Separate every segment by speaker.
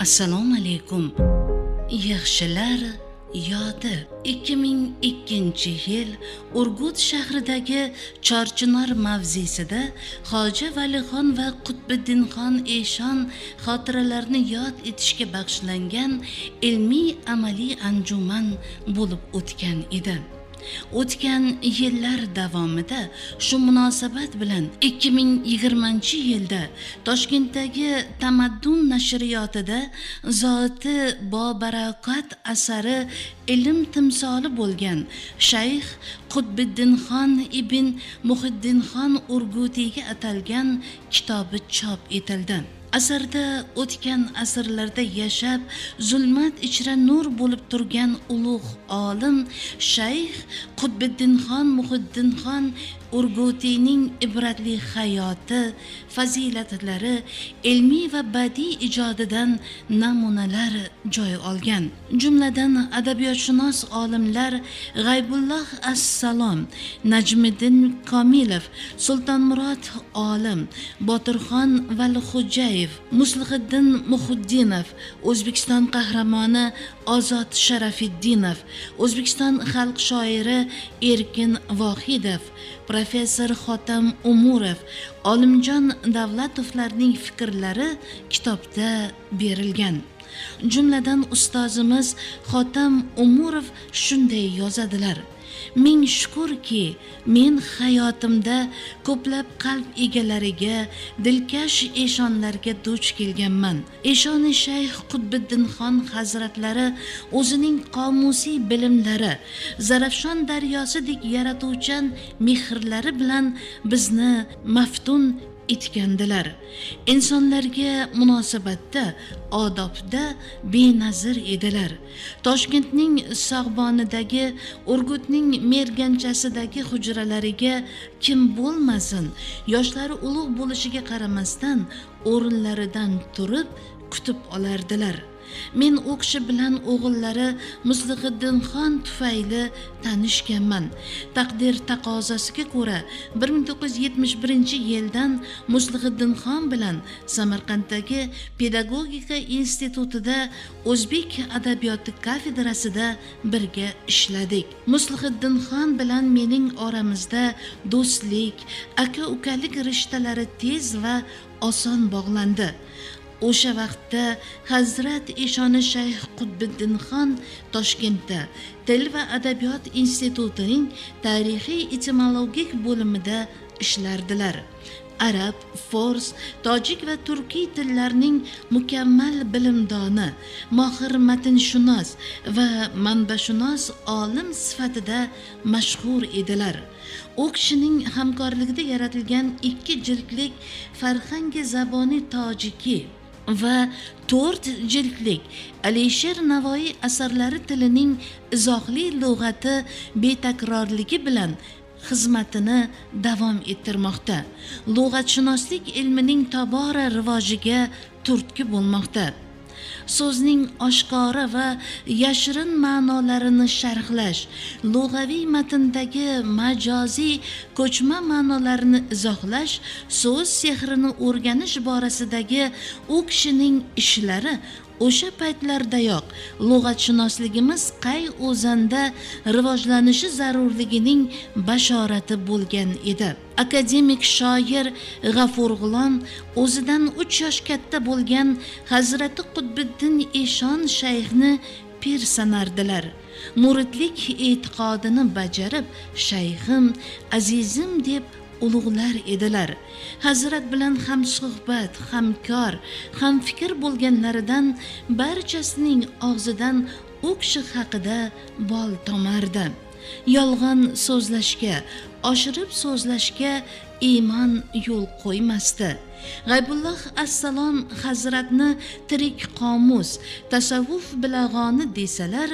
Speaker 1: Assalomu alaykum. Yaxshilar yodi 2002-yil Urgut shahridagi Chorchinor mavzesida Hoji Valixon va Qutbiddinxon eshon xotiralarini yod etishga bag'ishlangan ilmiy amaliy anjuman bo'lib o'tgan edi. O'tgan yillar davomida shu munosabat bilan 2020-yilda Toshkentdagi Tamaddun nashriyotida zoti bobarakot asari ilm timsoli bo'lgan Shayx Qutbiddinxon ibn Muhiddinxon Urgutiga atalgan kitobi chop etildi. Asarda o'tgan asrlarda yashab, zulmat ichra nur bo'lib turgan ulug' olim Shayx Qutbiddinxon Muhiddinxon Urgutining ibratli hayoti, fazilatlari, ilmiy va badiiy ijodidan namunalar joy olgan. Jumladan adabiyotshunos olimlar G'aybulloh Assalom, Najmiddin Komilov, Sultonmurod olim, Botirxon Valixo'jayev, Muslihiddin Muhiddinov, O'zbekiston qahramoni Ozod Sharafiddinov, O'zbekiston xalq shoiri Erkin Vohidov, Professor Xotam Umurov, Olimjon Davlatovlarning fikrlari kitobda berilgan. Jumladan ustozimiz Xotam Umurov shunday yozadilar: Ming shukurki, men hayotimda ko'plab qalb egalariga, dilkash eshonlarga duch kelganman. Eshoni Shayx Qutbiddinxon hazratlari o'zining qomusiy bilimlari, Zarafshon daryosidek yaratuvchan mehrlari bilan bizni maftun etgandilar. Insonlarga munosabatda, odobda benazir edilar. Toshkentning Sog'bonidagi, Urgutning Merganchasidagi hujralariga kim bo'lmasin, yoshlari ulug' bo'lishiga qaramasdan o'rinlaridan turib kutib olardilar. Men u kishi bilan o'g'illari Muslihiddinxon tufayli tanishganman. Taqdir taqozosiga ko'ra 1971-yildan Muslihiddinxon bilan Samarqanddagi Pedagogika institutida O'zbek adabiyoti kafedrasida birga ishladik. Muslihiddinxon bilan mening oramizda do'stlik, aka-ukalik rishtalari tez va oson bog'landi. O'sha vaqtda Hazrat eshoni Shayx Qutbiddinxon Toshkentda Til va adabiyot institutining tarixiy etimologik bo'limida ishlardilar. Arab, fors, tojik va turkiy tillarning mukammal bilimdoni, mohir matnshunos va manbashunos olim sifatida mashhur edilar. U kishining hamkorligida yaratilgan 2 jildlik Farhangi zaboni tojiki va 4 jildlik Alisher Navoiy asarlari tilining izohli lug'ati betakrorligi bilan xizmatini davom ettirmoqda. Lug'atshunoslik ilmining tobora rivojiga turtki bo'lmoqda. So'zning oshkora va yashirin ma'nolarini sharhlash, lug'aviy matndagi majoziy ko'chma ma'nolarini izohlash, so'z sehrini o'rganish borasidagi u kishining ishlari o'sha paytlardayoq lug'atshunosligimiz qay o'zanda rivojlanishi zarurligining bashorati bo'lgan edi. Akademik shoir G'afur G'ulom o'zidan 3 yosh katta bo'lgan Hazrati Qutbiddin eshon shayxni pir sanardilar. Muridlik e'tiqodini bajarib, shayxim, azizim deb ulug'lar edilar. Hazrat bilan ham suhbat, hamkor, ham fikr bo'lganlaridan barchasining og'zidan u kishi haqida bol tomardi. Yolg'on so'zlashga, oshirib so'zlashga iymon yo'l qo'ymasdi. G'aybulloh Assalom hazratni tirik qomus, tasavvuf bilag'oni desalar,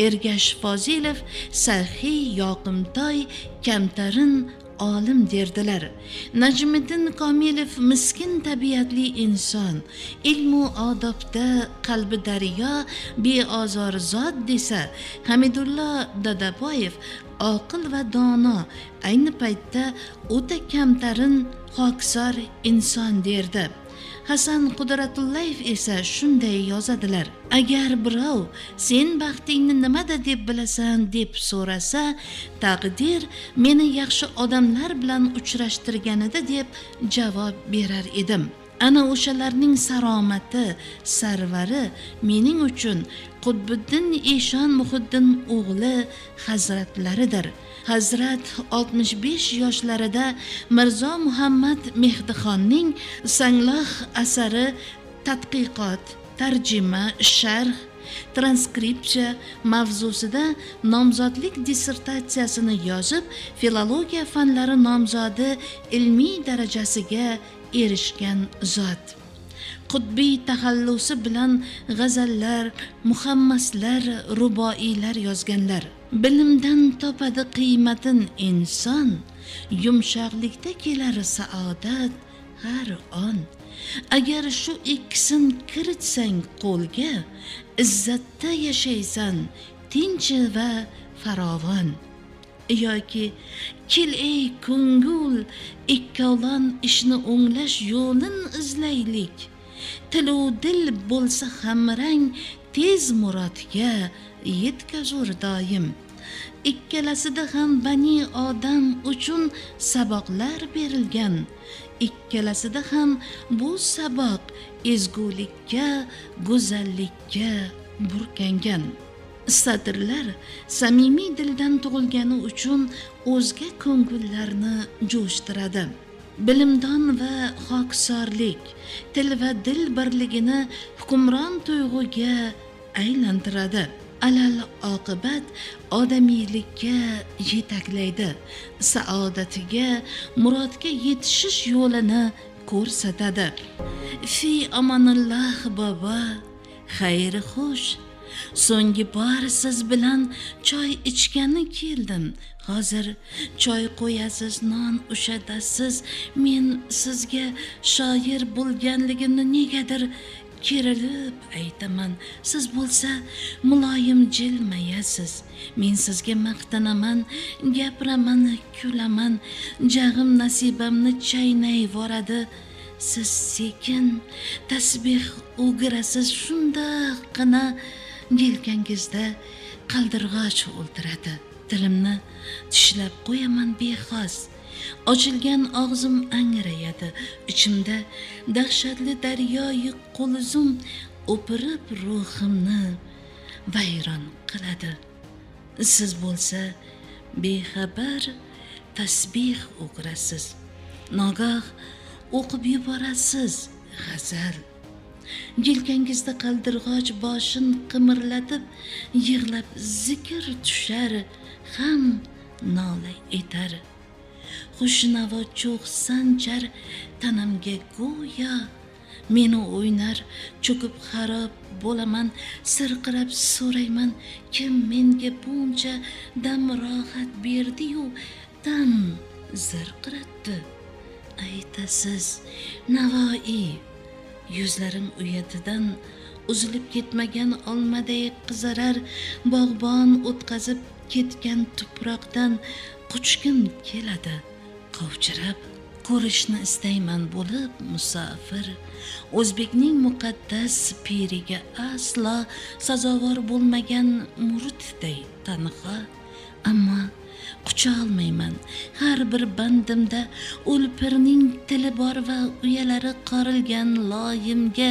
Speaker 1: Ergash Fozilov saxiy, yoqimtoy, kamtarin olim derdilar. Najmiddin Komilov miskin tabiatli inson, ilmu odobda qalbi daryo, beozor zot desa, Hamidullo Dadaboyev oqil va dono, ayni paytda o'ta kamtarin, xokisor inson derdi. Hasan Qudratullayev esa shunday yozadilar: agar birov sen baxtingni nimada deb bilasan deb so'rasa, taqdir meni yaxshi odamlar bilan uchrashtirganida deb javob berar edim. Ana o'shalarning saromati, sarvari mening uchun Qutbiddin Eshon Muhiddin o'g'li hazratlaridir. Hazrat 65 yoshlarida Mirzo Muhammad Mehdixonning Sangloh asari tadqiqot, tarjima, sharh, transkripsiya mavzusida nomzodlik dissertatsiyasini yozib, filologiya fanlari nomzodi ilmiy darajasiga erishgan zot. Qutbiy taxallusi bilan g'azallar, muhammaslar, ruboiylar yozganlar. Bilimdan topadi qiymatin inson, yumshoqlikda kelar saodat har on. Agar shu ikkisin kiritsang qo'lga, izzatda yashaysan, tinch va farovon. Yoki kel ey ko'ngil, ikkovlon ishni o'nglash yo'lin izlaylik. Tilu dil bo'lsa hamrang, tez murodga yetkazur doim. Ikkalasida ham bani odam uchun saboqlar berilgan. Ikkalasida ham bu saboq ezgulikka, go'zallikka burkangan. Satrlar samimiy dildan tug'ilgani uchun o'zga ko'ngillarni jo'shtiradi. Bilimdon va xokisorlik, til va dil birligini hukmron tuyg'uga aylantiradi. Alal oqibat odamiylikka yetaklaydi. Saodatiga, murodga yetishish yo'lini ko'rsatadi. Fi amanillah bobo, xayri xush. So'nggi bor siz bilan choy ichgani keldim. Hozir choy qo'yasiz, non ushadasiz. Men sizga shoir bo'lganligimni negadir kerilib aytaman. Siz bo'lsa muloyim jilmayasiz. Men sizga maqtanaman, gapiraman, kulaman. Jag'im nasibamni chaynay voradi. Siz sekin tasbih o'girasiz, shundaqina yelkangizda qaldirg'och o'ltiradi. Tilimni tishlab qo'yaman bexos. Ochilgan og'zim angrayadi. Ichimda dahshatli daryoyi qo'lizum o'pirib ruhimni vayron qiladi. Siz bo'lsa bexabar tasbih o'qirasiz. Nogoh o'qib yuborasiz g'azal. Yelkangizda qaldirg'och boshin qimirlatib, yig'lab zikr tushar, ham nola etar. Xushnavo cho'g' sanchar tanamga go'yo. Meni o'ynar, cho'kib xarob bo'laman, sirqirab so'rayman, kim menga buncha dam rohat berdi-yu, dam zirqiratdi. Aytasiz, Navoiy. Yuzlarim uyatidan uzilib ketmagan olmaday qizarar, bog'bon o'tkazib ketgan tuproqdan quchgim keladi. Qovchirab ko'rishni istayman bo'lib musofir. O'zbekning muqaddas piriga aslo sazovor bo'lmagan muridday tanho, ammo qucha olmayman. Har bir bandimda o'lpirning tili bor va uyalari qorilgan loyimga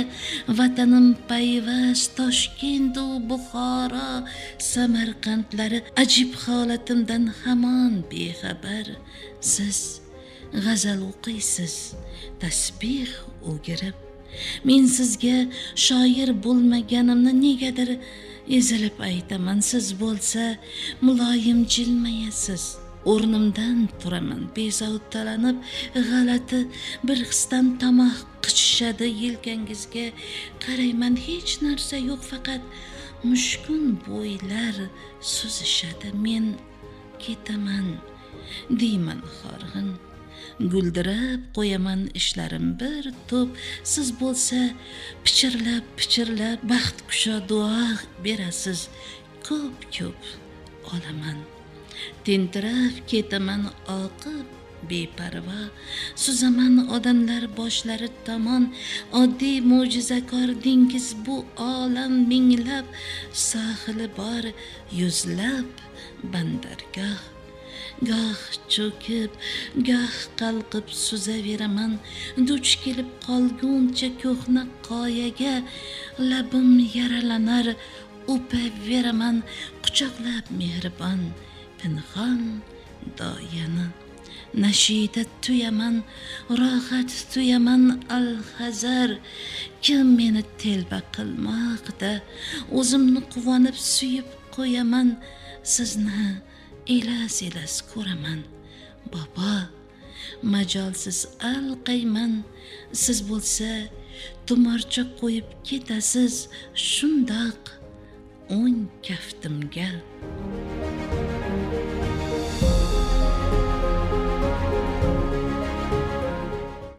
Speaker 1: vatanim payvast Toshkent u Buxoro, Samarqandlari ajib holatimdan hamon bexabar. Siz g'azal o'qiysiz, tasbih o'girib. Men sizga shoir bo'lmaganimni negadir ezilib aytaman. Siz bo'lsa muloyim jilmayasiz. O'rnimdan turaman, bezovtalanib, g'alati bir hisdan tomoq qichishadi. Yelkangizga qarayman, hech narsa yo'q, faqat mushkun bo'ylar suzishadi. Men ketaman deyman horg'in. Guldirab qo'yaman ishlarim bir to'p. Siz bo'lsa pichirlab baxt kusho duo berasiz. Ko'p olaman. Tentirab ketaman oqib beparvo suzaman odamlar boshlari tomon, oddiy mo'jizakor dengiz bu olam minglab, sohili bor yuzlab bandargoh. Goh cho'kib, goh qalqib suzaveraman, duch kelib qolguncha ko'hna qoyaga, labim yaralanar, o'paveraman, quchoqlab mehribon, pinhon doyani. Nashida tuyaman, rohat tuyaman alhazar, kim meni telba qilmoqda, o'zimni quvonib suyib qo'yaman, sizni elas ko'raman. Bobo, majolsiz alqayman, siz bo'lsa tumorcha qo'yib ketasiz shundoq o'ng kaftimga.